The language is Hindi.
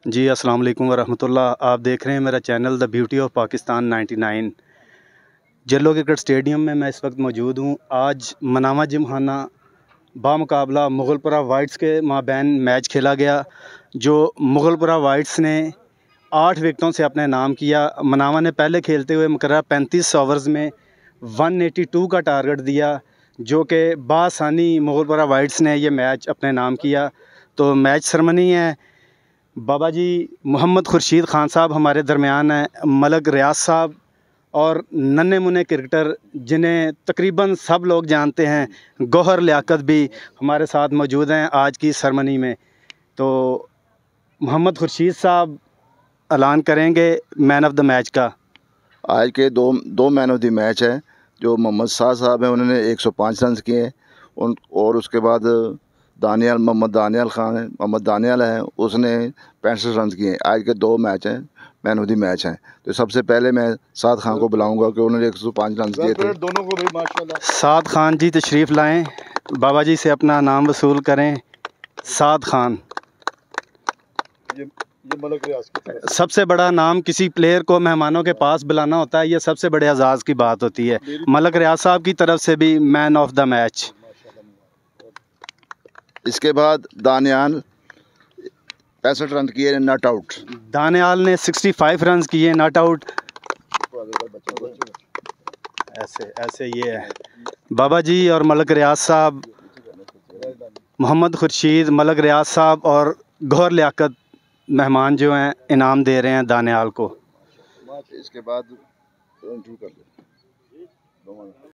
जी अस्सलाम वालेकुम वरहमतुल्लाह। आप देख रहे हैं मेरा channel the beauty of Pakistan 99। जल्लो cricket stadium में मैं इस वक्त मौजूद हूँ। आज मनामा जिमखाना बामुकाबला मुगलपुरा वाइट्स के माबैन मैच खेला गया, जो मुगलपुरा वाइट्स ने 8 विकेटों से अपने नाम किया। मनामा ने पहले खेलते हुए मुकर्रर 35 ओवर्स में 182 का टारगेट दिया, जो कि बासानी मुगलपुरा वाइट्स ने ये मैच अपने नाम किया। तो मैच सरमनी है। बाबा जी मोहम्मद खुर्शीद ख़ान साहब हमारे दरमियान हैं, मलक रियाज साहब और नन्हे मुन्ने क्रिकेटर जिन्हें तकरीबन सब लोग जानते हैं, गौहर लियाकत भी हमारे साथ मौजूद हैं आज की सरमनी में। तो मोहम्मद खुर्शीद साहब ऐलान करेंगे मैन ऑफ द मैच का। आज के दो मैन ऑफ द मैच है। जो मोहम्मद साहब हैं, उन्होंने 105 रन किए हैं और उसके बाद मोहम्मद दानियाल है, उसने 65 रन किए हैं। आज के 2 मैच हैं, मैन ऑफ द मैच हैं। तो सबसे पहले मैं साद खान को बुलाऊंगा कि उन्होंने 105 रन किए थे। दोनों को भी माशाल्लाह। साद खान जी तशरीफ़ लाएं, बाबा जी से अपना नाम वसूल करें। साद खान, ये मलक रियाज की तरफ सबसे बड़ा नाम किसी प्लेयर को मेहमानों के पास बुलाना होता है, ये सबसे बड़े एजाज़ की बात होती है। मलक रियाज साहब की तरफ से भी मैन ऑफ द मैच। इसके बाद दानियाल 65 रन किए नॉट आउट। दानियाल ने 65 रन किए नॉट आउट। ऐसे ये है बाबा जी और मलक रियाज साहब, मोहम्मद खुर्शीद, मलक रियाज साहब और गौहर लियाकत मेहमान जो हैं इनाम दे रहे हैं दानियाल को। इसके बाद